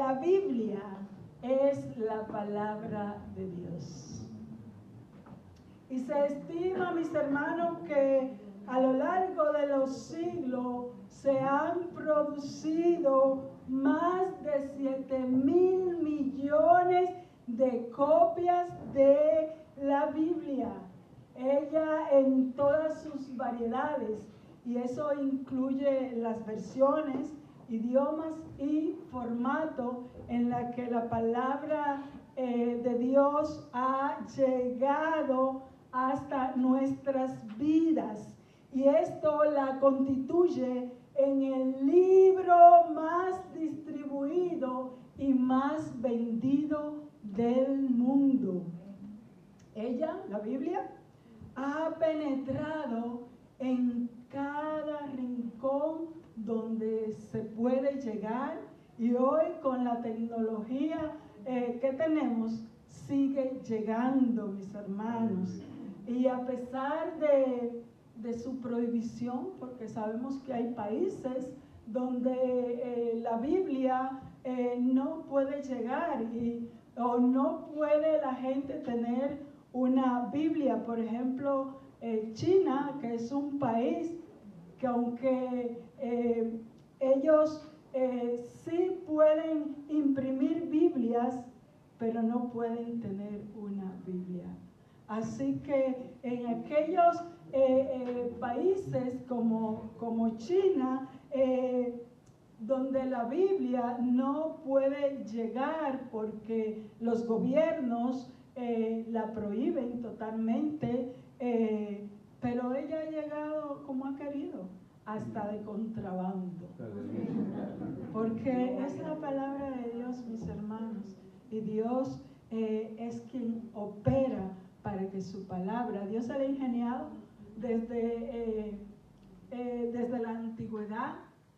la Biblia es la palabra de Dios. Y se estima, mis hermanos, que a lo largo de los siglos se han producido más de 7,000 millones de copias de la Biblia. Ella en todas sus variedades, y eso incluye las versiones, idiomas y formato en la que la palabra de Dios ha llegado hasta nuestras vidas. Y esto la constituye en el libro más distribuido y más vendido del mundo. Ella, la Biblia, ha penetrado en cada rincón donde se puede llegar, y hoy con la tecnología que tenemos sigue llegando, mis hermanos. Y a pesar de su prohibición, porque sabemos que hay países donde la Biblia no puede llegar o no puede la gente tener una Biblia. Por ejemplo, China, que es un país que aunque ellos sí pueden imprimir Biblias, pero no pueden tener una Biblia. Así que en aquellos países como China, donde la Biblia no puede llegar porque los gobiernos la prohíben totalmente, pero ella ha llegado como ha querido, hasta de contrabando. Porque es la palabra de Dios, mis hermanos, y Dios es quien opera para que su palabra, Dios se la ha ingeniado desde la antigüedad.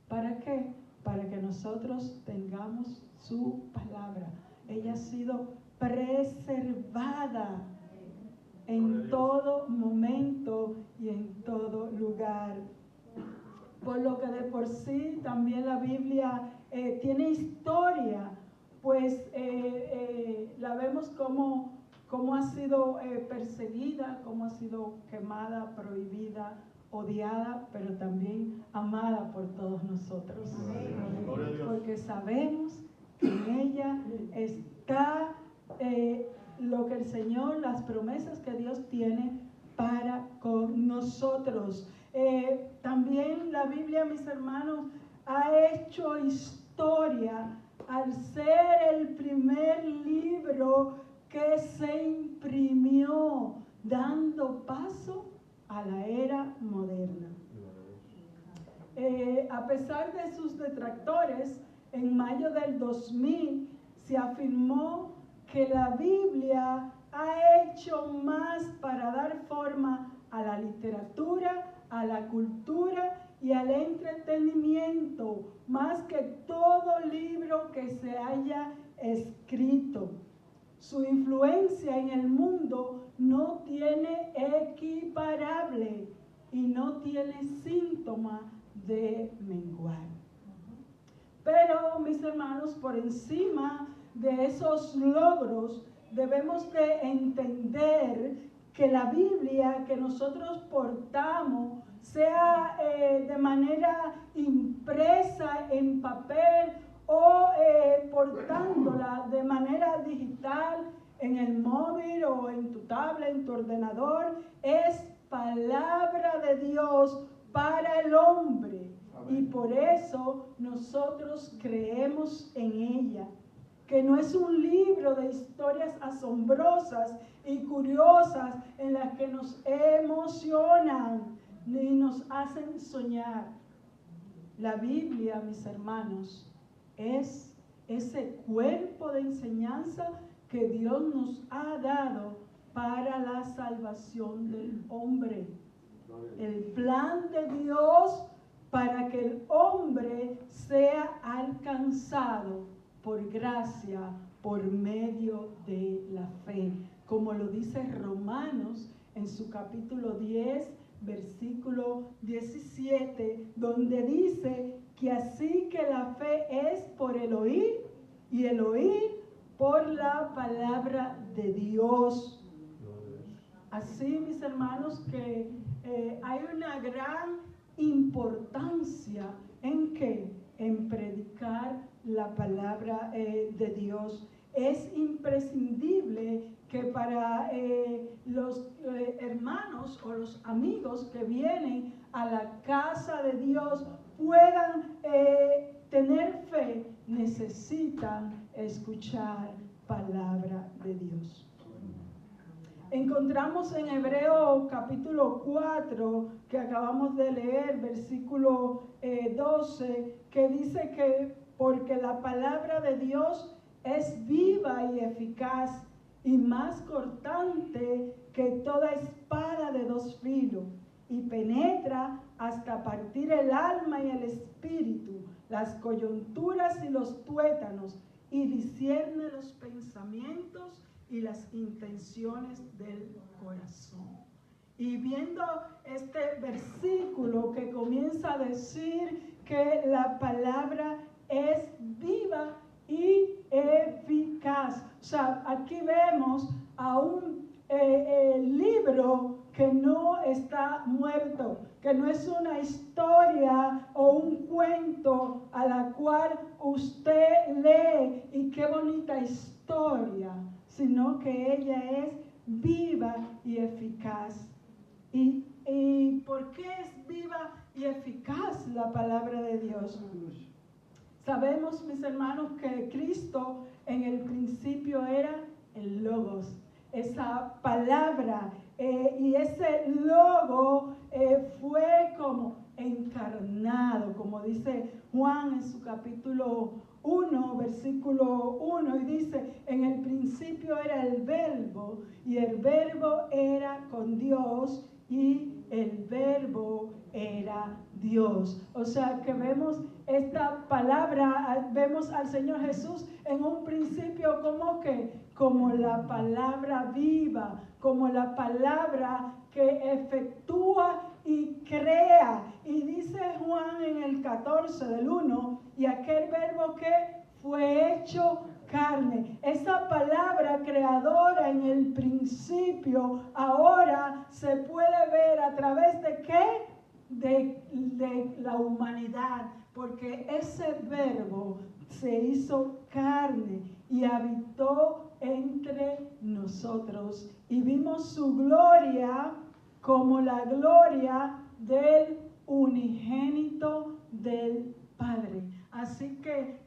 ¿Para qué? Para que nosotros tengamos su palabra. Ella ha sido preservada en todo momento y en todo lugar. Por lo que de por sí también la Biblia tiene historia, pues la vemos como ha sido perseguida, como ha sido quemada, prohibida, odiada, pero también amada por todos nosotros. Porque sabemos que en ella está lo que el Señor, las promesas que Dios tiene para con nosotros. También la Biblia, mis hermanos, ha hecho historia al ser el primer libro que se imprimió, dando paso a la era moderna. A pesar de sus detractores, en mayo del 2000 se afirmó que la Biblia ha hecho más para dar forma a la literatura, a la cultura y al entretenimiento, más que todo libro que se haya escrito. Su influencia en el mundo no tiene equiparable y no tiene síntoma de menguar. Pero, mis hermanos, por encima de esos logros, debemos de entender que la Biblia que nosotros portamos, sea de manera impresa en papel o portándola de manera digital en el móvil o en tu tablet, en tu ordenador, es palabra de Dios para el hombre. Y por eso nosotros creemos en ella, que no es un libro de historias asombrosas y curiosas en las que nos emocionan ni nos hacen soñar. La Biblia, mis hermanos, es ese cuerpo de enseñanza que Dios nos ha dado para la salvación del hombre. El plan de Dios para que el hombre sea alcanzado por gracia, por medio de la fe. Como lo dice Romanos en su capítulo 10, versículo 17, donde dice que así que la fe es por el oír y el oír por la palabra de Dios. Así, mis hermanos, que hay una gran importancia en que en predicar la palabra de Dios. Es imprescindible que para los hermanos o los amigos que vienen a la casa de Dios puedan tener fe, necesitan escuchar palabra de Dios. Encontramos en Hebreo capítulo 4, que acabamos de leer, versículo 12, que dice que porque la palabra de Dios es viva y eficaz y más cortante que toda espada de dos filos y penetra hasta partir el alma y el espíritu, las coyunturas y los tuétanos, y discierne los pensamientos y las intenciones del corazón. Y viendo este versículo que comienza a decir que la palabra es viva y eficaz. O sea, aquí vemos a un libro que no está muerto, que no es una historia o un cuento a la cual usted lee y qué bonita historia, sino que ella es viva y eficaz. ¿Y por qué es viva y eficaz la palabra de Dios? Sabemos, mis hermanos, que Cristo en el principio era el Logos, esa palabra, y ese Logo fue como encarnado, como dice Juan en su capítulo 1, versículo 1, y dice, en el principio era el Verbo, y el Verbo era con Dios, y el Verbo era Dios. O sea que vemos esta palabra, vemos al Señor Jesús en un principio como la palabra viva, como la palabra que efectúa y crea. Y dice Juan en el 14 del 1, y aquel verbo que fue hecho carne. Esa palabra creadora en el principio ahora se puede ver a través de ¿qué? De la humanidad, porque ese verbo se hizo carne y habitó entre nosotros y vimos su gloria como la gloria del unigénito del Padre. Así que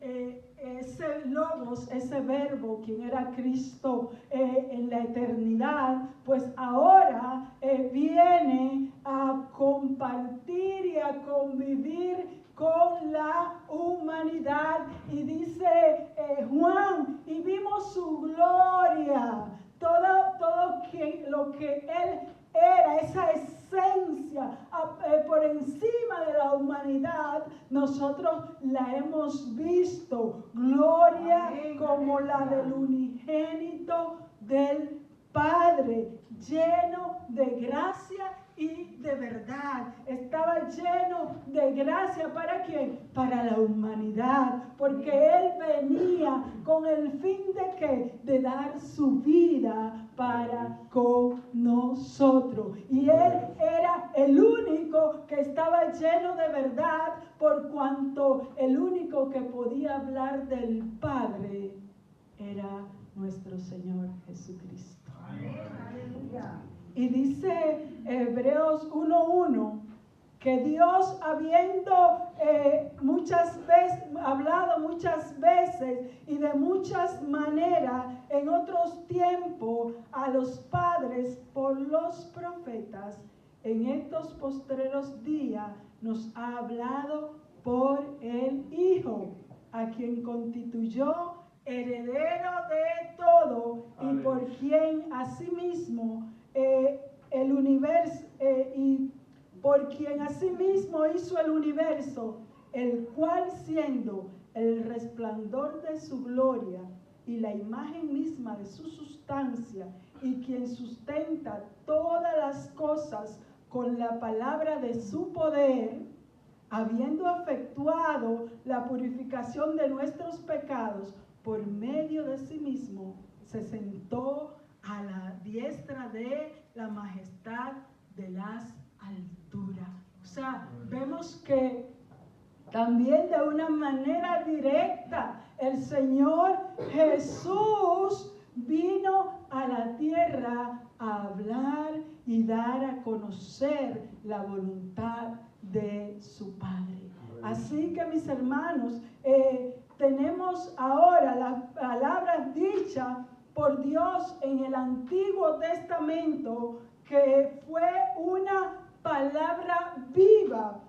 ese Logos, ese verbo, quien era Cristo en la eternidad, pues ahora viene a compartir y a convivir con la humanidad. Y dice Juan, y vimos su gloria, todo lo que él era, esa esencia por encima de la humanidad, nosotros la hemos visto. Gloria como la del unigénito del Padre, lleno de gracia y de verdad. Estaba lleno de gracia. ¿Para quién? Para la humanidad, porque Él venía con el fin de ¿qué? De dar su vida para con nosotros. Y Él era el único que estaba lleno de verdad, por cuanto el único que podía hablar del Padre era nuestro Señor Jesucristo. Aleluya. Y dice Hebreos 1:1 que Dios, habiendo hablado muchas veces y de muchas maneras en otros tiempos a los padres por los profetas, en estos postreros días nos ha hablado por el Hijo, a quien constituyó heredero de todo y por quien asimismo el universo y por quien asimismo hizo el universo, el cual siendo el resplandor de su gloria y la imagen misma de su sustancia, y quien sustenta todas las cosas con la palabra de su poder, habiendo efectuado la purificación de nuestros pecados, por medio de sí mismo, se sentó a la diestra de la majestad de las alturas. O sea, vemos que también de una manera directa el Señor Jesús vino a la tierra a hablar y dar a conocer la voluntad de su Padre. Así que, mis hermanos, tenemos ahora las palabras dichas por Dios en el Antiguo Testamento, que fue una palabra viva,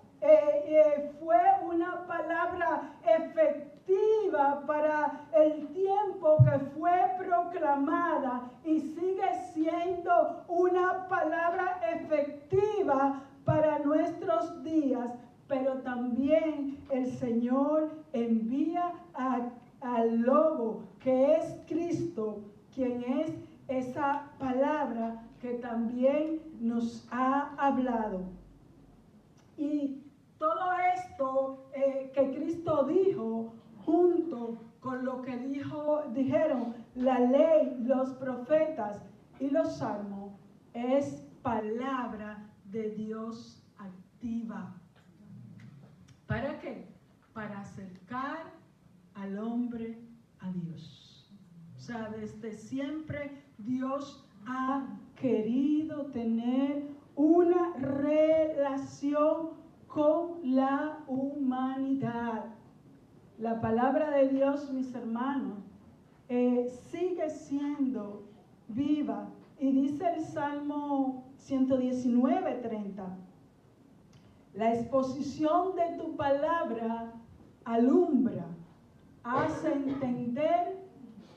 fue una palabra efectiva para el tiempo que fue proclamada y sigue siendo una palabra efectiva para nuestros días. Pero también el Señor envía al Logo, que es Cristo, quien es esa palabra que también nos ha hablado. Y todo esto que Cristo dijo, junto con lo que dijeron la ley, los profetas y los salmos, es palabra de Dios activa. ¿Para qué? Para acercar al hombre a Dios. O sea, desde siempre Dios ha querido tener una relación con la humanidad. La palabra de Dios, mis hermanos, sigue siendo viva. Y dice el Salmo 119:30, la exposición de tu palabra alumbra, hace entender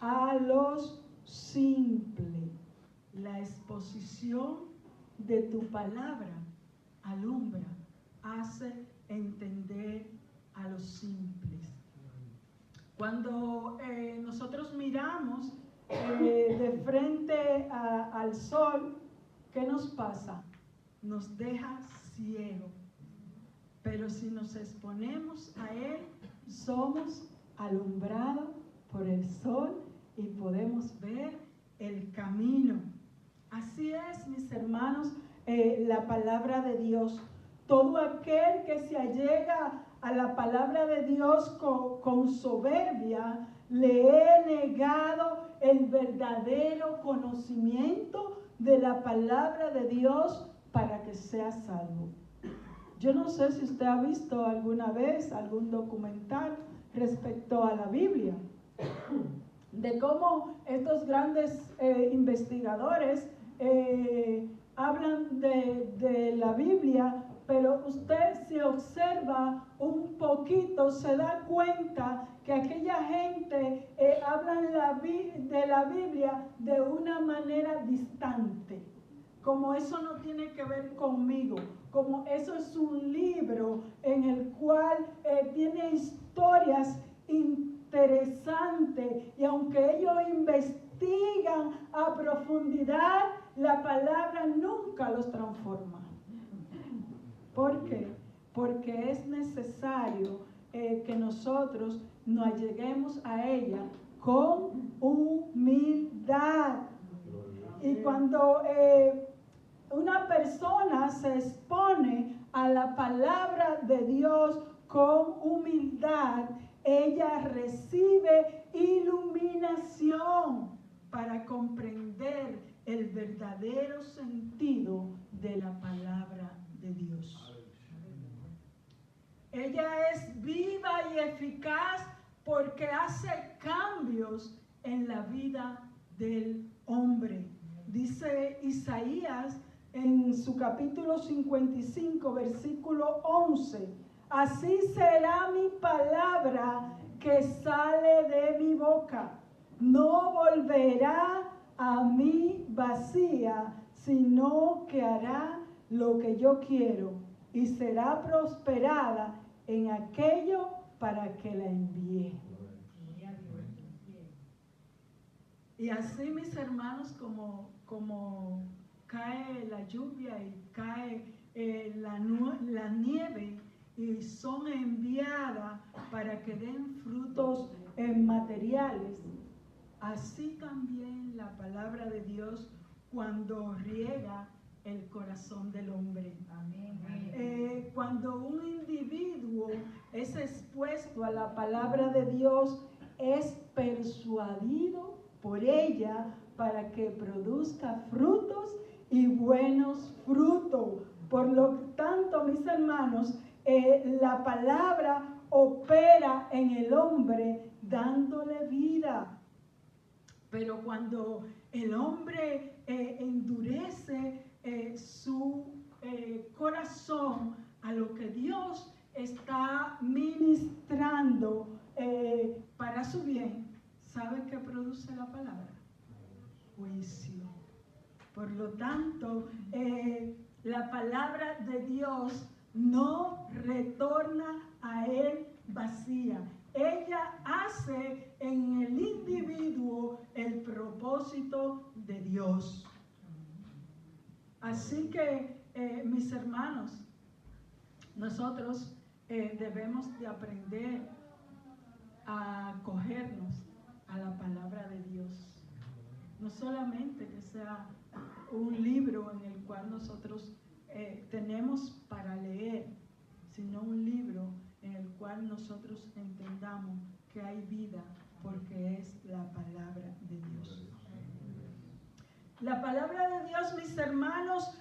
a los simples. La exposición de tu palabra alumbra, hace entender a los simples. Cuando nosotros miramos de frente al sol, ¿qué nos pasa? Nos deja ciego. Pero si nos exponemos a él, somos alumbrados por el sol y podemos ver el camino. Así es, mis hermanos, la palabra de Dios. Todo aquel que se allega a la palabra de Dios con soberbia, le he negado el verdadero conocimiento de la palabra de Dios para que sea salvo. Yo no sé si usted ha visto alguna vez algún documental respecto a la Biblia, de cómo estos grandes investigadores hablan de la Biblia, pero usted, si observa un poquito, se da cuenta que aquella gente habla de la Biblia de una manera distante, como eso no tiene que ver conmigo, como eso es un libro en el cual tiene historias interesantes, y aunque ellos investigan a profundidad, la palabra nunca los transforma. ¿Por qué? Porque es necesario que nosotros nos alleguemos a ella con humildad. Y cuando una persona se expone a la palabra de Dios con humildad, ella recibe iluminación para comprender el verdadero sentido de la palabra de Dios. Ella es viva y eficaz porque hace cambios en la vida del hombre. Dice Isaías en su capítulo 55, versículo 11, así será mi palabra que sale de mi boca. No volverá a mí vacía, sino que hará lo que yo quiero y será prosperada en aquello para que la envíe. Y así, mis hermanos, como cae la lluvia y cae la nieve y son enviadas para que den frutos materiales. Así también la palabra de Dios cuando riega el corazón del hombre. Cuando un individuo es expuesto a la palabra de Dios, es persuadido por ella para que produzca frutos y buenos frutos. Por lo tanto, mis hermanos, la palabra opera en el hombre dándole vida. Pero cuando el hombre endurece su corazón a lo que Dios está ministrando para su bien, ¿sabe qué produce la palabra? Juicio. Por lo tanto, la palabra de Dios no retorna a él vacía. Ella hace en el individuo el propósito de Dios. Así que, mis hermanos, nosotros debemos de aprender a acogernos a la palabra de Dios. No solamente que sea un libro en el cual nosotros tenemos para leer, sino un libro en el cual nosotros entendamos que hay vida, porque es la palabra de Dios. La palabra de Dios, mis hermanos,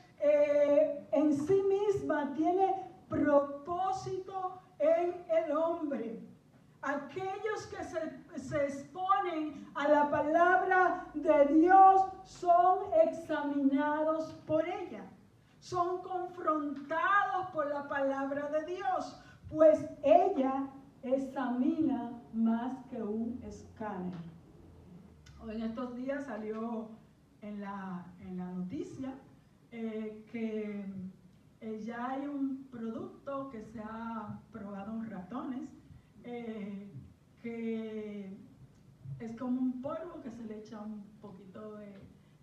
en sí misma tiene propósito en el hombre. Aquellos que se exponen a la palabra de Dios son examinados por ella, son confrontados por la palabra de Dios, pues ella examina más que un escáner. En estos días salió en la noticia que ya hay un producto que se ha probado en ratones, que es como un polvo que se le echa un poquito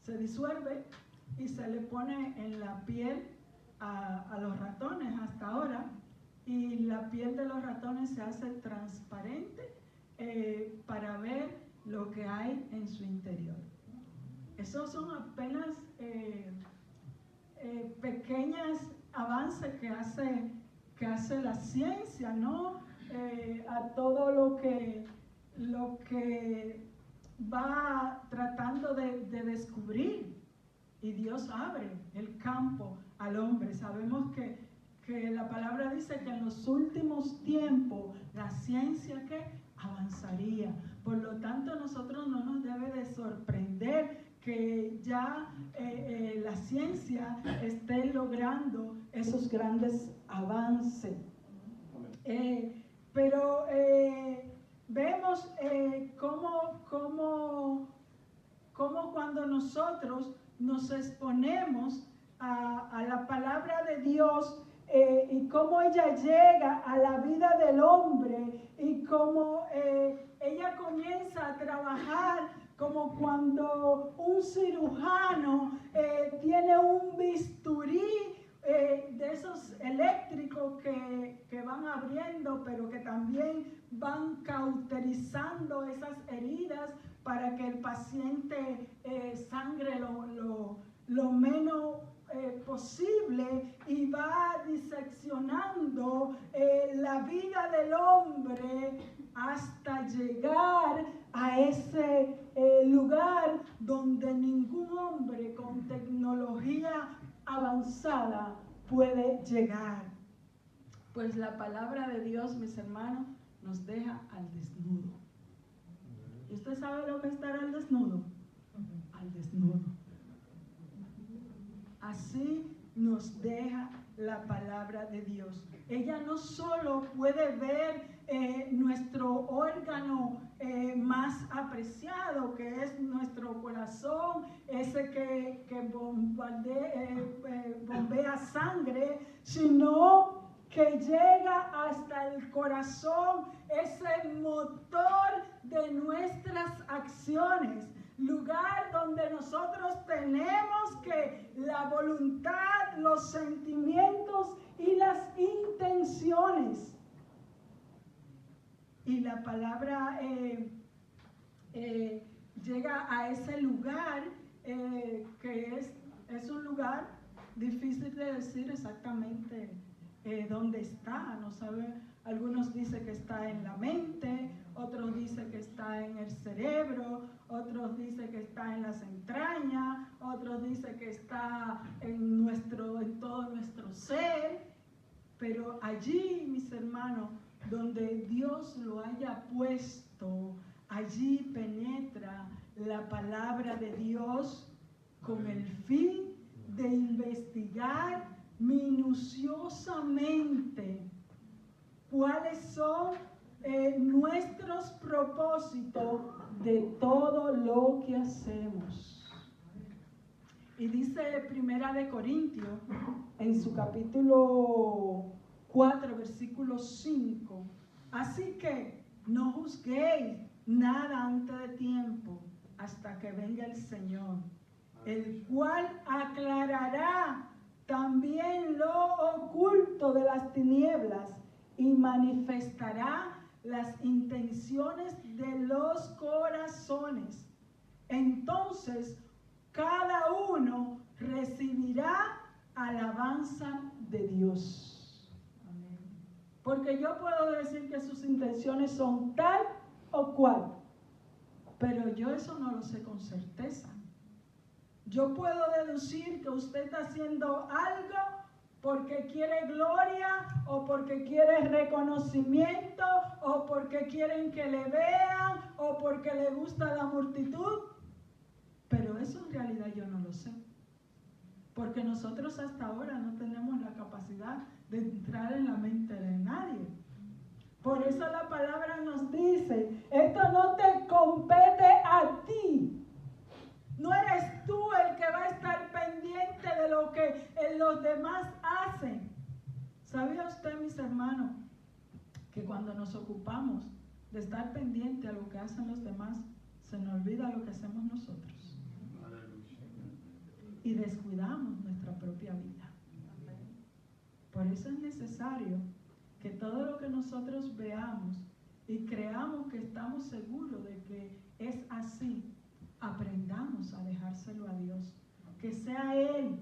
se disuelve y se le pone en la piel a los ratones hasta ahora, y la piel de los ratones se hace transparente para ver lo que hay en su interior. Esos son apenas pequeños avances que hace la ciencia, ¿no? A todo lo que va tratando de descubrir, y Dios abre el campo al hombre. Sabemos que la palabra dice que en los últimos tiempos la ciencia que avanzaría. Por lo tanto, nosotros no nos debe de sorprender que ya la ciencia esté logrando esos grandes avances. Pero vemos cómo cuando nosotros nos exponemos a la palabra de Dios, y cómo ella llega a la vida del hombre, y cómo ella comienza a trabajar como cuando un cirujano tiene un bisturí de esos eléctricos que van abriendo, pero que también van cauterizando esas heridas para que el paciente sangre lo menos posible, y va diseccionando la vida del hombre hasta llegar a ese lugar donde ningún hombre con tecnología avanzada puede llegar. Pues la palabra de Dios, mis hermanos, nos deja al desnudo. ¿Y usted sabe lo que es estar al desnudo? Al desnudo. Así nos deja la palabra de Dios. Ella no solo puede ver nuestro órgano más apreciado, que es nuestro corazón, ese que bombea sangre, sino que llega hasta el corazón, ese motor de nuestras acciones. lugar donde nosotros tenemos que la voluntad, los sentimientos y las intenciones. Y la palabra llega a ese lugar que es un lugar difícil de decir exactamente dónde está. No sabe, algunos dicen que está en la mente, otros dicen que está en el cerebro, otros dicen que está en las entrañas, otros dicen que está en todo nuestro ser. Pero allí, mis hermanos, donde Dios lo haya puesto, allí penetra la palabra de Dios con el fin de investigar minuciosamente cuáles son nuestros propósitos de todo lo que hacemos. Y dice Primera de Corintios, en su capítulo 4, versículo 5, así que no juzguéis nada antes de tiempo, hasta que venga el Señor, el cual aclarará también lo oculto de las tinieblas y manifestará las intenciones de los corazones. Entonces, cada uno recibirá alabanza de Dios. Amén. Porque yo puedo decir que sus intenciones son tal o cual, pero yo eso no lo sé con certeza. Yo puedo deducir que usted está haciendo algo porque quiere gloria, o porque quiere reconocimiento, o porque quieren que le vean, o porque le gusta la multitud. Pero eso en realidad yo no lo sé. Porque nosotros hasta ahora no tenemos la capacidad de entrar en la mente de nadie. Por eso la palabra nos dice, esto no te compete a ti. No eres tú el que va a estar pendiente de lo que los demás hacen. ¿Sabía usted, mis hermanos, que cuando nos ocupamos de estar pendiente a lo que hacen los demás, se nos olvida lo que hacemos nosotros? Y descuidamos nuestra propia vida. Por eso es necesario que todo lo que nosotros veamos y creamos que estamos seguros de que es así, aprendamos a dejárselo a Dios. Que sea Él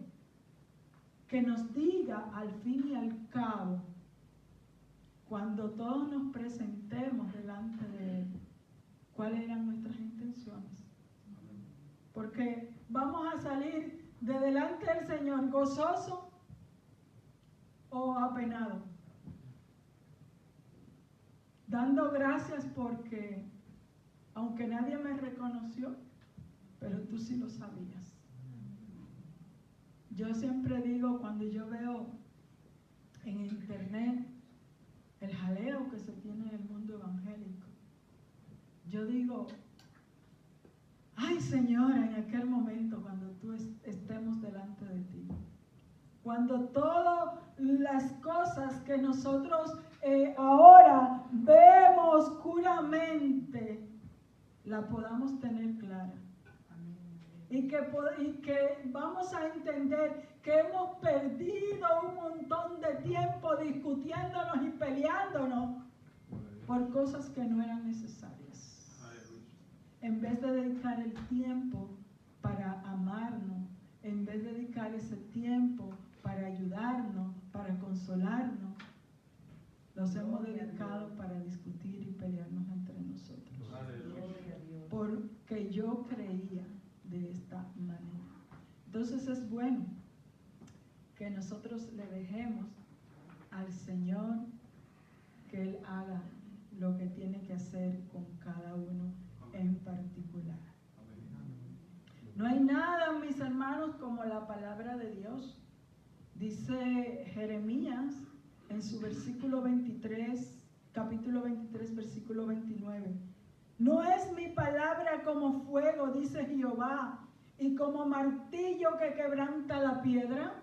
que nos diga al fin y al cabo, cuando todos nos presentemos delante de Él, cuáles eran nuestras intenciones. Porque vamos a salir de delante del Señor gozoso o apenado, dando gracias porque aunque nadie me reconoció, pero tú sí lo sabías. Yo siempre digo, cuando yo veo en internet el jaleo que se tiene en el mundo evangélico, yo digo, ay Señora, en aquel momento cuando tú estemos delante de ti, cuando todas las cosas que nosotros ahora vemos oscuramente, la podamos tener clara. Y que vamos a entender que hemos perdido un montón de tiempo discutiéndonos y peleándonos por cosas que no eran necesarias. En vez de dedicar el tiempo para amarnos, en vez de dedicar ese tiempo para ayudarnos, para consolarnos, los hemos dedicado para discutir y pelearnos entre nosotros. Porque yo creía de esta manera. Entonces es bueno que nosotros le dejemos al Señor que Él haga lo que tiene que hacer con cada uno en particular. No hay nada, mis hermanos, como la palabra de Dios. Dice Jeremías en su versículo 23, capítulo 23, versículo 29. No es mi palabra como fuego, dice Jehová, y como martillo que quebranta la piedra.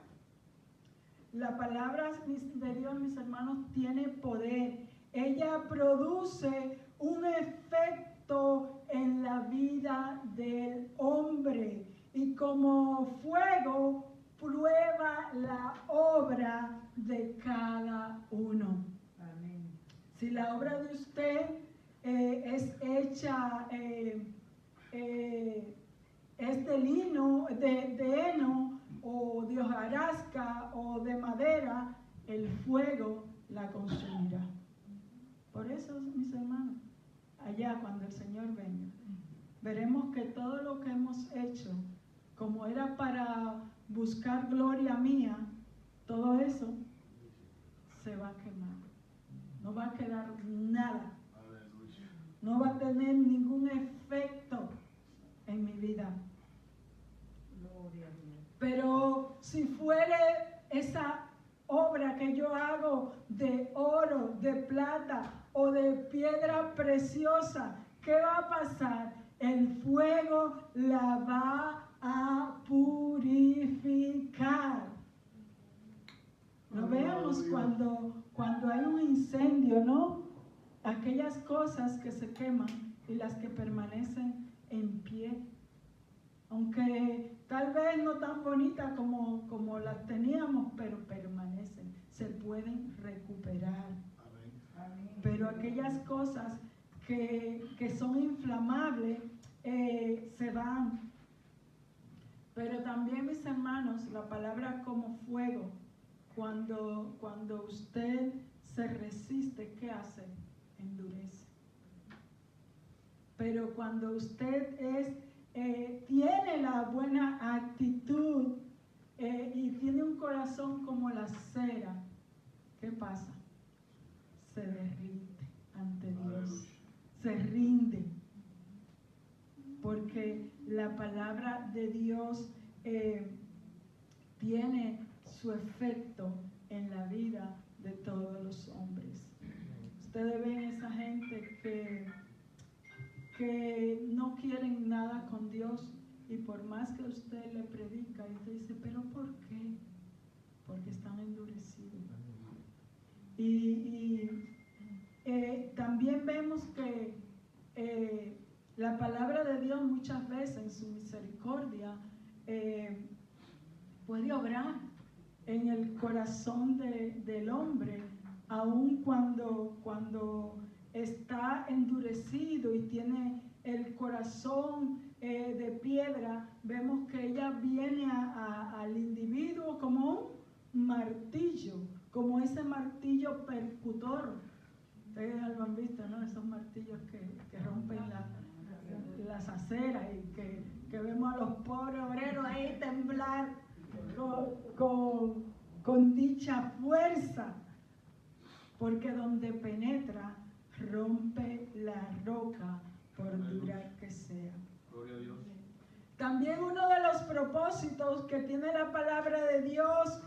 La palabra de Dios, mis hermanos, tiene poder. Ella produce un efecto en la vida del hombre, y como fuego prueba la obra de cada uno. Amén. Si la obra de usted es hecha, es de lino, de heno, o de hojarasca, o de madera, el fuego la consumirá. Por eso, mis hermanos, allá cuando el Señor venga, veremos que todo lo que hemos hecho, como era para buscar gloria mía, todo eso se va a quemar. No va a quedar nada. No va a tener ningún efecto en mi vida. Gloria a Dios. Pero si fuere esa obra que yo hago de oro, de plata o de piedra preciosa, ¿qué va a pasar? El fuego la va a purificar. Lo vemos cuando hay un incendio, ¿no? Aquellas cosas que se queman y las que permanecen en pie. Aunque tal vez no tan bonitas como las teníamos, pero permanecen, se pueden recuperar. Amén. Pero aquellas cosas que son inflamables se van. Pero también, mis hermanos, la palabra como fuego, cuando usted se resiste, ¿qué hace? Endurece. Pero cuando usted tiene la buena actitud y tiene un corazón como la cera, ¿qué pasa? Se derrite ante Dios, se rinde, porque la palabra de Dios tiene su efecto en la vida de todos los hombres. Ustedes ven esa gente que no quieren nada con Dios, y por más que usted le predica, y usted dice, ¿pero por qué? Porque están endurecidos. Y también vemos que la palabra de Dios muchas veces en su misericordia puede obrar en el corazón del hombre, aun cuando está endurecido y tiene el corazón de piedra. Vemos que ella viene al individuo como un martillo, como ese martillo percutor. Ustedes lo han visto, ¿no? Esos martillos que rompen las aceras, y que vemos a los pobres obreros ahí temblar con dicha fuerza, porque donde penetra rompe la roca, por dura que sea. Gloria a Dios. También uno de los propósitos que tiene la palabra de Dios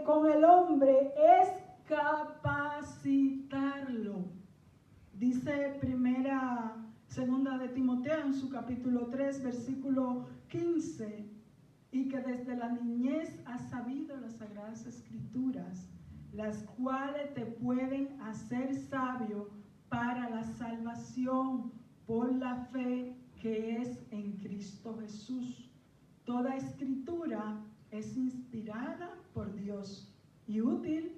con el hombre es capacitarlo. Dice segunda de Timoteo en su capítulo 3, versículo 15, y que desde la niñez has sabido las sagradas escrituras, las cuales te pueden hacer sabio para la salvación por la fe que es en Cristo Jesús. Toda escritura es inspirada por Dios y útil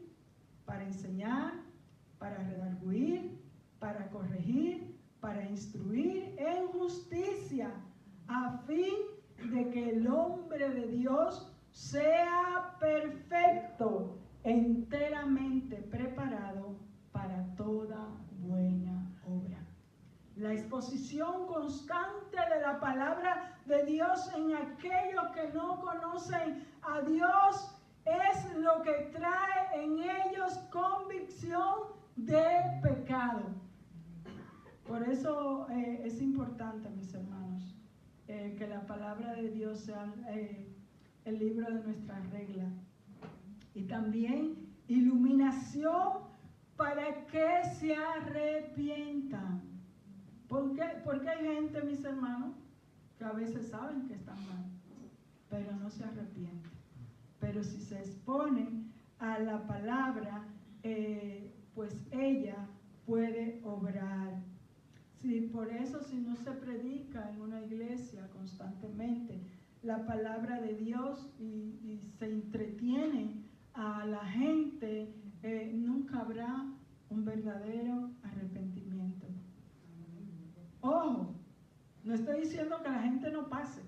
para enseñar, para redarguir, para corregir, para instruir en justicia, a fin de que el hombre de Dios sea perfecto, enteramente preparado para toda buena obra. La exposición constante de la palabra de Dios en aquellos que no conocen a Dios es lo que trae en ellos convicción de pecado. Por eso es importante, mis hermanos, que la palabra de Dios sea el libro de nuestra regla. Y también iluminación para que se arrepientan. Porque hay gente, mis hermanos, que a veces saben que están mal, pero no se arrepienten. Pero si se exponen a la palabra, pues ella puede obrar. Sí, por eso si no se predica en una iglesia constantemente la palabra de Dios y se entretiene a la gente, nunca habrá un verdadero arrepentimiento. Ojo, no estoy diciendo que la gente no pase,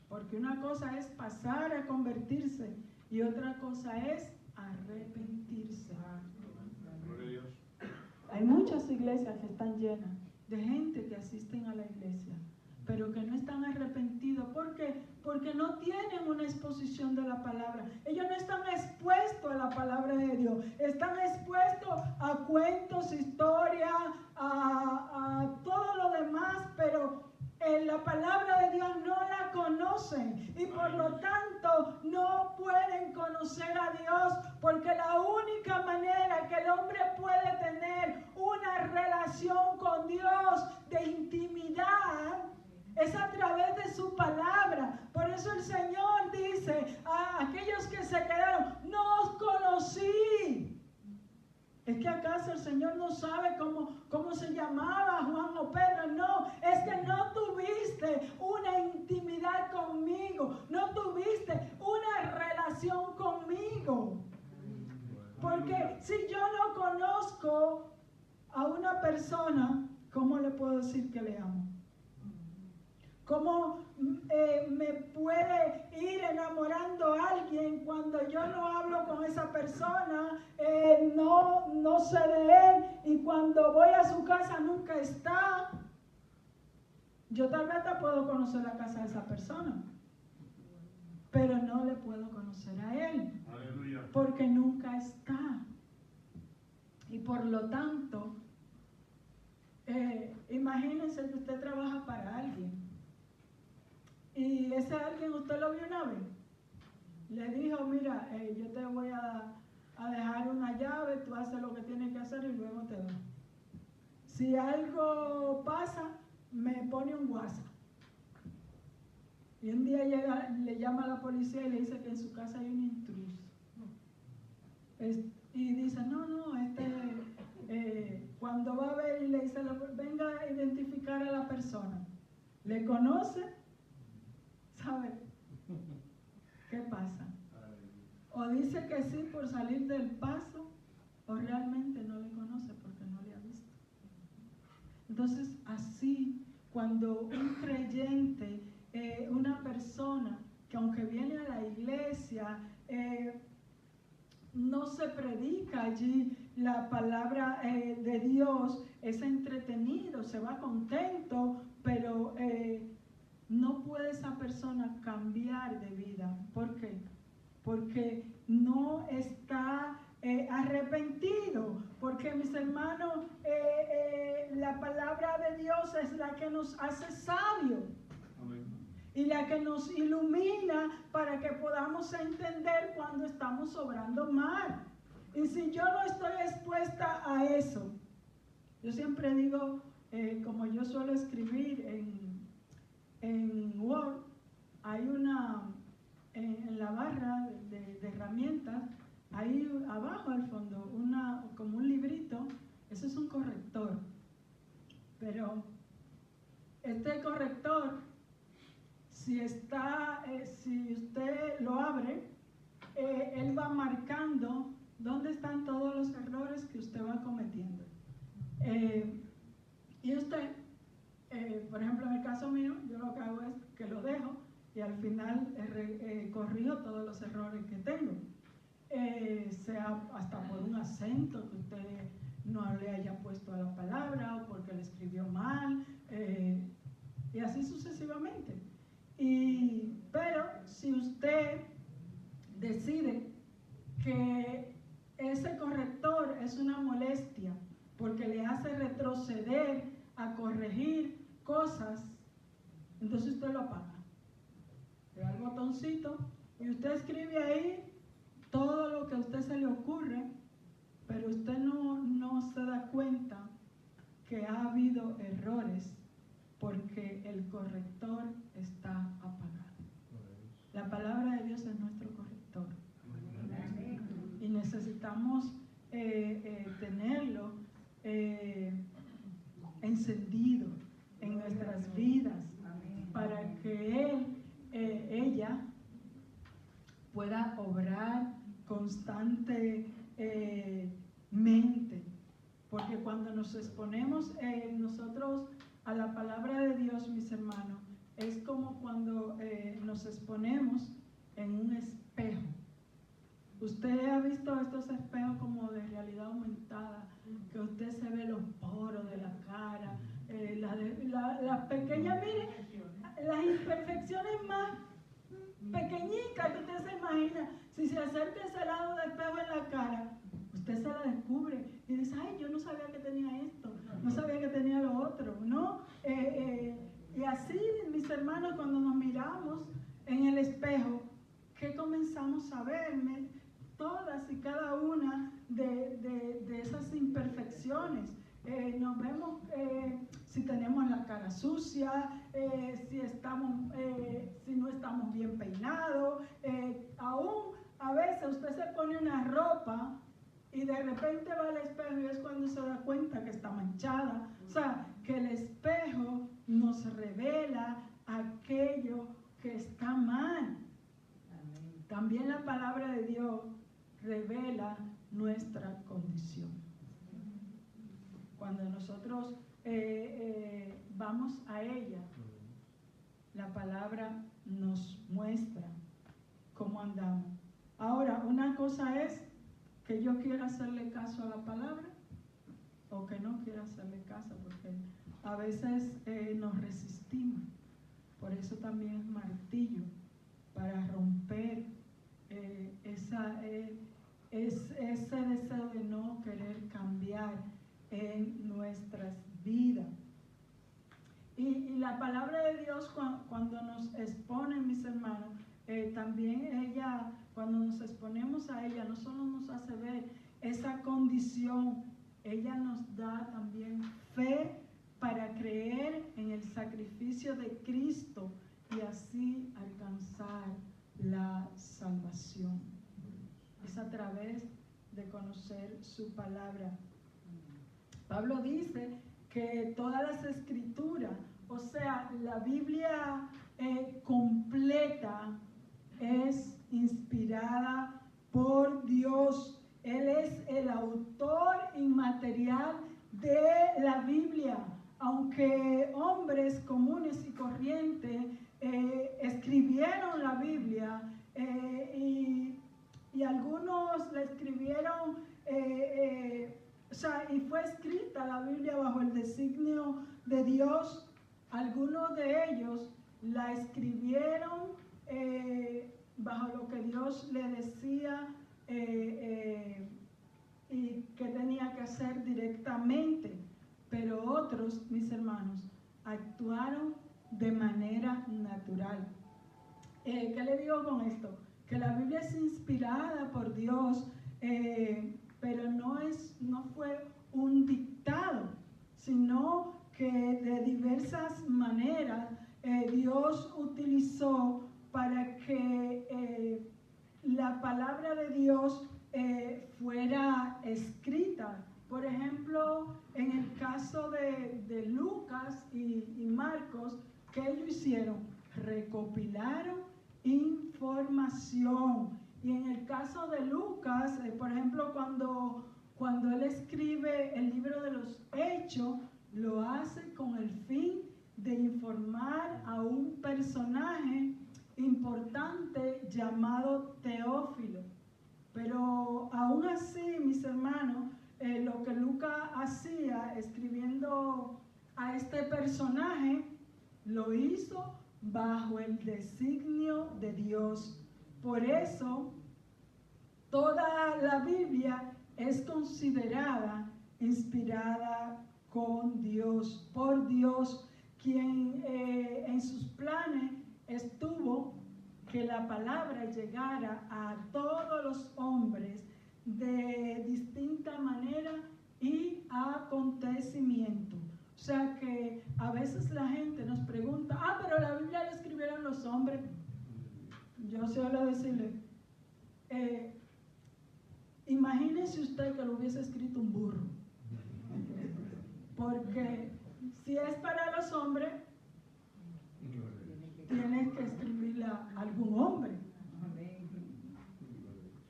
porque una cosa es pasar a convertirse y otra cosa es arrepentirse. Hay muchas iglesias que están llenas de gente que asisten a la iglesia, pero que no están arrepentidos. ¿Por qué? Porque no tienen una exposición de la palabra. Ellos no están expuestos a la palabra de Dios. Están expuestos a cuentos, historias, a todo lo demás, pero la palabra de Dios no la conocen y por lo tanto no pueden conocer a Dios, porque la única manera que el hombre puede tener una relación con Dios de intimidad es a través de su palabra. Por eso el Señor dice a aquellos que se quedaron: no os conocí. ¿Es que acaso el Señor no sabe cómo se llamaba Juan o Pedro? No, es que no tuviste una intimidad conmigo, no tuviste una relación conmigo. Porque si yo no conozco a una persona, ¿cómo le puedo decir que le amo? ¿Cómo me puede ir enamorando a alguien cuando yo no hablo con esa persona, no sé de él, y cuando voy a su casa nunca está? Yo tal vez te puedo conocer la casa de esa persona, pero no le puedo conocer a él. Aleluya. Porque nunca está. Y por lo tanto, imagínense que usted trabaja para alguien. Y ese alguien usted lo vio una vez, le dijo: mira, yo te voy a dejar una llave, tú haces lo que tienes que hacer y luego te doy. Si algo pasa, me pone un WhatsApp. Y un día llega, le llama a la policía y le dice que en su casa hay un intruso. Y dice: no, cuando va a ver y le dice: venga a identificar a la persona. ¿Le conoce? ¿Sabe qué pasa? O dice que sí por salir del paso, o realmente no le conoce porque no le ha visto. Entonces, así, cuando un creyente, una persona que aunque viene a la iglesia, no se predica allí la palabra de Dios, es entretenido, se va contento, pero no puede esa persona cambiar de vida. ¿Por qué? Porque no está arrepentido. Porque, mis hermanos, la palabra de Dios es la que nos hace sabios. Amén. Y la que nos ilumina para que podamos entender cuando estamos obrando mal. Y si yo no estoy expuesta a eso, yo siempre digo, como yo suelo escribir en Word, hay en la barra de herramientas, ahí abajo al fondo, como un librito, eso es un corrector. Pero este corrector, si usted lo abre, él va marcando dónde están todos los errores que usted va cometiendo. Y usted, por ejemplo, en el caso mío, yo lo que hago es que lo dejo y al final corrijo todos los errores que tengo. Sea hasta por un acento que usted no le haya puesto a la palabra o porque le escribió mal, y así sucesivamente. Pero si usted decide que ese corrector es una molestia porque le hace retroceder a corregir cosas, entonces usted lo apaga. Le da el botoncito y usted escribe ahí todo lo que a usted se le ocurre, pero usted no se da cuenta que ha habido errores porque el corrector está apagado. La palabra de Dios es nuestro corrector. Y necesitamos tenerlo en encendido en nuestras vidas para que ella pueda obrar constantemente. Porque cuando nos exponemos nosotros a la palabra de Dios, mis hermanos, es como cuando nos exponemos en un espejo. Usted ha visto estos espejos como de realidad aumentada, que usted se ve los poros de la cara, las pequeñas, mire, las imperfecciones más pequeñitas que usted se imagina. Si se acerca ese lado del espejo en la cara, usted se la descubre y dice, ay, yo no sabía que tenía esto, no sabía que tenía lo otro, ¿no? Y así, mis hermanos, cuando nos miramos en el espejo, ¿qué comenzamos a ver? Todas y cada una de esas imperfecciones. Nos vemos si tenemos la cara sucia, si no estamos bien peinados, aún a veces usted se pone una ropa y de repente va al espejo y es cuando se da cuenta que está manchada. O sea, que el espejo nos revela aquello que está mal. También la palabra de Dios revela nuestra condición. Cuando nosotros vamos a ella, la palabra nos muestra cómo andamos. Ahora, una cosa es que yo quiera hacerle caso a la palabra o que no quiera hacerle caso, porque a veces nos resistimos. Por eso también es martillo, para romper ese deseo de no querer cambiar en nuestras vidas. Y la palabra de Dios cuando nos expone, mis hermanos, también ella, cuando nos exponemos a ella, no solo nos hace ver esa condición, ella nos da también fe para creer en el sacrificio de Cristo y así alcanzar la salvación. Es a través de conocer su palabra. Pablo dice que todas las escrituras, o sea, la Biblia completa, es inspirada por Dios. Él es el autor inmaterial de la Biblia. Aunque hombres comunes y corrientes escribieron la Biblia y algunos la escribieron, y fue escrita la Biblia bajo el designio de Dios, algunos de ellos la escribieron bajo lo que Dios le decía y que tenía que hacer directamente, pero otros, mis hermanos, actuaron de manera natural. ¿Qué le digo con esto? Que la Biblia es inspirada por Dios, pero no fue un dictado, sino que de diversas maneras Dios utilizó para que la palabra de Dios fuera escrita. Por ejemplo, en el caso de Lucas y Marcos, ¿qué ellos hicieron? Recopilaron información. Y en el caso de Lucas, por ejemplo, cuando él escribe el libro de los Hechos, lo hace con el fin de informar a un personaje importante llamado Teófilo. Pero aún así, mis hermanos, lo que Lucas hacía escribiendo a este personaje, lo hizo bajo el designio de Dios. Por eso, toda la Biblia es considerada inspirada con Dios, por Dios, quien en sus planes estuvo que la palabra llegara a todos los hombres de distinta manera y acontecimiento. O sea que a veces la gente nos pregunta, pero la Biblia la escribieron los hombres. Yo suelo decirle, imagínese usted que lo hubiese escrito un burro. Porque Si es para los hombres, tienes que escribirle a algún hombre.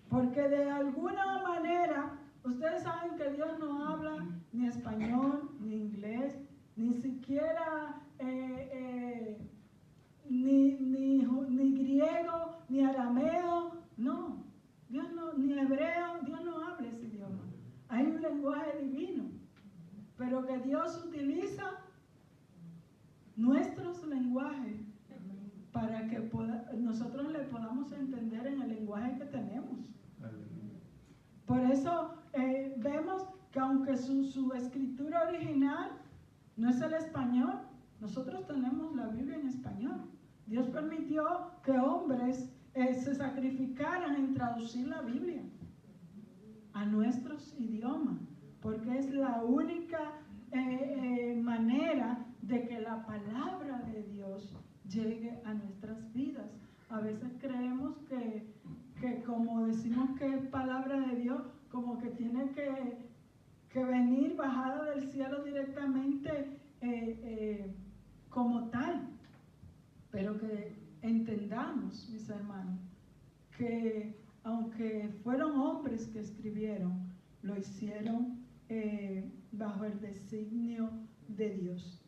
Porque de alguna manera, ustedes saben que Dios no habla ni español, ni inglés, ni siquiera ni griego, ni arameo, no. Dios no, ni hebreo, Dios no habla ese idioma. Hay un lenguaje divino, pero que Dios utiliza nuestros lenguajes para que nosotros le podamos entender en el lenguaje que tenemos. Por eso vemos que aunque su escritura original no es el español, nosotros tenemos la Biblia en español. Dios permitió que hombres se sacrificaran en traducir la Biblia a nuestros idiomas, porque es la única manera de que la palabra de Dios llegue a nuestras vidas. A veces creemos que como decimos que es palabra de Dios, como que tiene que venir bajada del cielo directamente como tal. Pero que entendamos, mis hermanos, que aunque fueron hombres que escribieron, lo hicieron bajo el designio de Dios.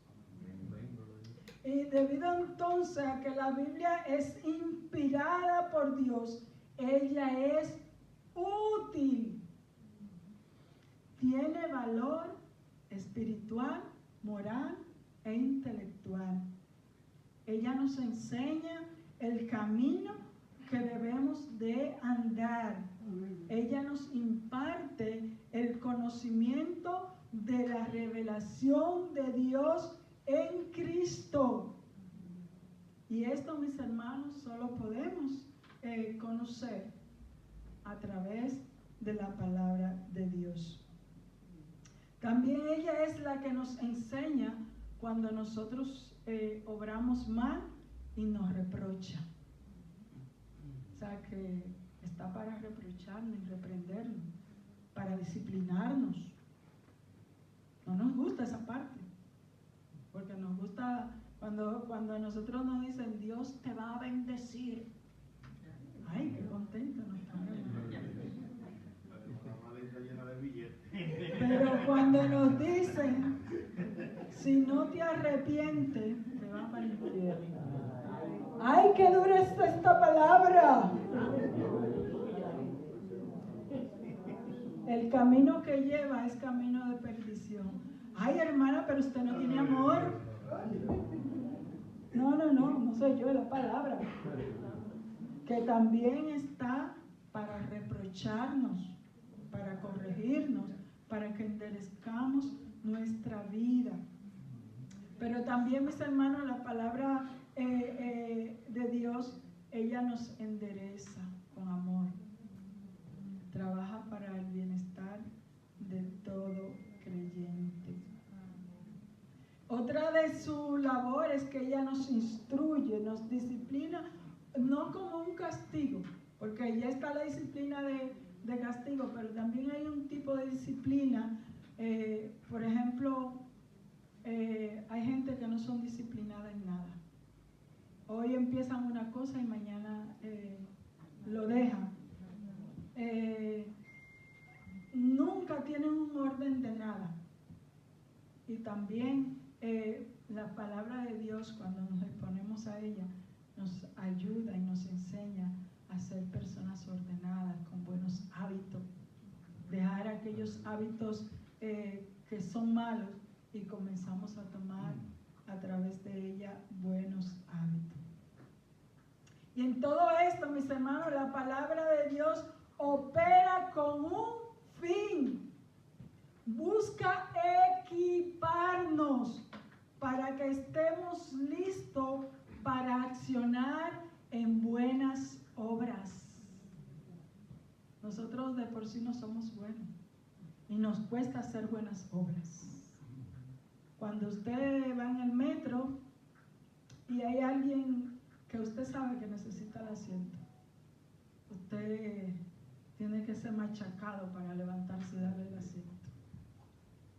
Y debido entonces a que la Biblia es inspirada por Dios, ella es útil, tiene valor espiritual, moral e intelectual. Ella nos enseña el camino que debemos de andar. Ella nos imparte el conocimiento de la revelación de Dios en Cristo. Y esto, mis hermanos, solo podemos conocer a través de la palabra de Dios. También ella es la que nos enseña cuando nosotros obramos mal y nos reprocha. O sea, que está para reprocharnos y reprendernos, para disciplinarnos. No nos gusta esa parte, porque nos gusta cuando nosotros nos dicen Dios te va a bendecir. Ay, qué contento nos ponemos. Pero cuando nos dicen si no te arrepientes te vas para el infierno. Ay, qué dura es esta palabra. El camino que lleva es camino de perdición. Ay, hermana, pero usted no tiene amor. No soy yo, es la palabra. Que también está para reprocharnos, para corregirnos, para que enderezcamos nuestra vida. Pero también, mis hermanos, la palabra de Dios, ella nos endereza con amor. Trabaja para el bienestar de todo creyente. Otra de su labor es que ella nos instruye, nos disciplina, no como un castigo, porque ya está la disciplina de castigo, pero también hay un tipo de disciplina. Por ejemplo, hay gente que no son disciplinadas en nada. Hoy empiezan una cosa y mañana lo dejan. Nunca tienen un orden de nada. Y también la palabra de Dios, cuando nos exponemos a ella, nos ayuda y nos enseña a ser personas ordenadas, con buenos hábitos. Dejar aquellos hábitos que son malos y comenzamos a tomar a través de ella buenos hábitos. Y en todo esto, mis hermanos, la palabra de Dios opera con un fin. Busca equiparnos para que estemos listos para accionar en buenas obras. Nosotros de por sí no somos buenos y nos cuesta hacer buenas obras. Cuando usted va en el metro y hay alguien que usted sabe que necesita el asiento, usted tiene que ser machacado para levantarse y darle el asiento.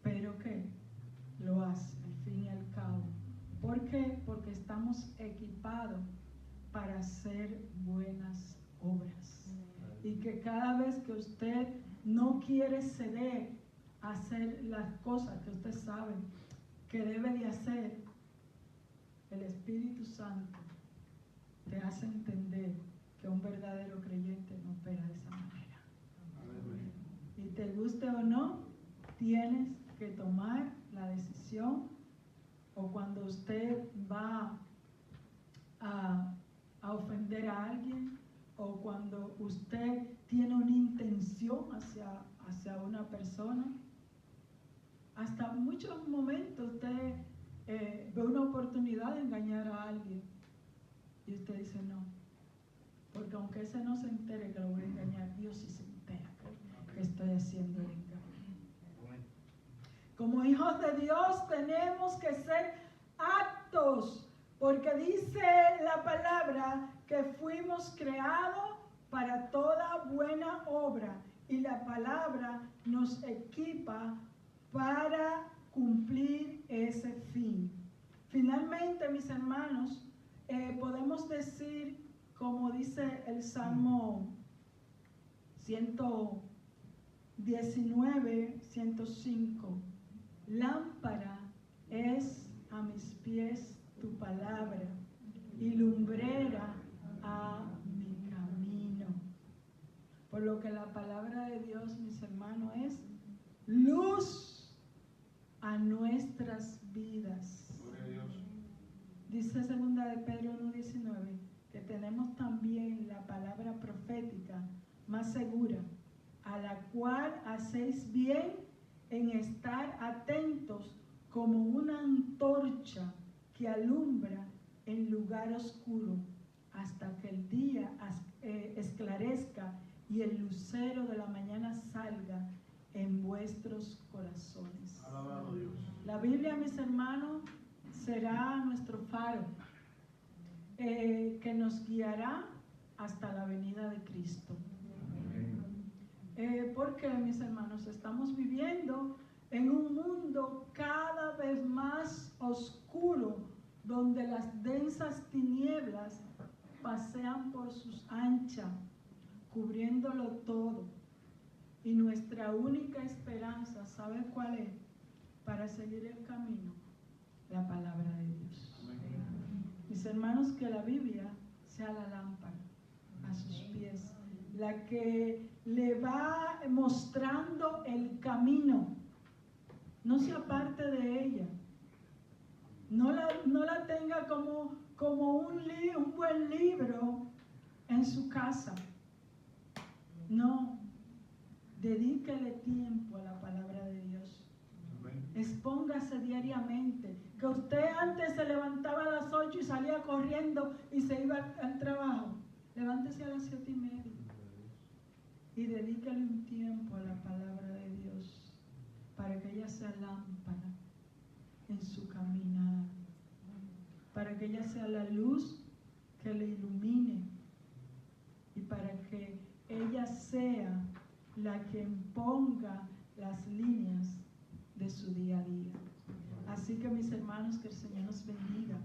Pero ¿qué? Lo hace, al fin y al qué? Porque estamos equipados para hacer buenas obras. Y que cada vez que usted no quiere ceder a hacer las cosas que usted sabe que debe de hacer, el Espíritu Santo te hace entender que un verdadero creyente no opera de esa manera. Y te guste o no, tienes que tomar la decisión, o cuando usted va a ofender a alguien, o cuando usted tiene una intención hacia una persona. Hasta muchos momentos usted ve una oportunidad de engañar a alguien y usted dice no, porque aunque ese no se entere que lo voy a engañar, Dios sí se entera que estoy haciendo el engaño. Como hijos de Dios tenemos que ser aptos, porque dice la palabra que fuimos creados para toda buena obra, y la palabra nos equipa para cumplir ese fin. Finalmente, mis hermanos, podemos decir, como dice el Salmo 119, 105, lámpara es a mis pies tu palabra y lumbrera a mi camino. Por lo que la palabra de Dios, mis hermanos, es luz a nuestras vidas. Dice 2 de Pedro 1:19 que tenemos también la palabra profética más segura, a la cual hacéis bien en estar atentos como una antorcha que alumbra en lugar oscuro hasta que el día esclarezca y el lucero de la mañana salga en vuestros corazones. Alabado Dios. La Biblia, mis hermanos, será nuestro faro que nos guiará hasta la venida de Cristo. Porque, mis hermanos, estamos viviendo en un mundo cada vez más oscuro, donde las densas tinieblas pasean por sus anchas, cubriéndolo todo. Y nuestra única esperanza, ¿sabe cuál es? Para seguir el camino, la palabra de Dios. Mis hermanos, que la Biblia sea la lámpara a sus pies, la que le va mostrando el camino. No se aparte de ella. No la tenga como un buen libro en su casa. No. Dedíquele tiempo a la palabra de Dios. Expóngase diariamente. Que usted antes se levantaba a las 8 y salía corriendo y se iba al trabajo. Levántese a las 7:30 y dedíquele un tiempo a la palabra de Dios, para que ella sea lámpara en su caminar, para que ella sea la luz que le ilumine, y para que ella sea la que imponga las líneas de su día a día. Así que, mis hermanos, que el Señor nos bendiga.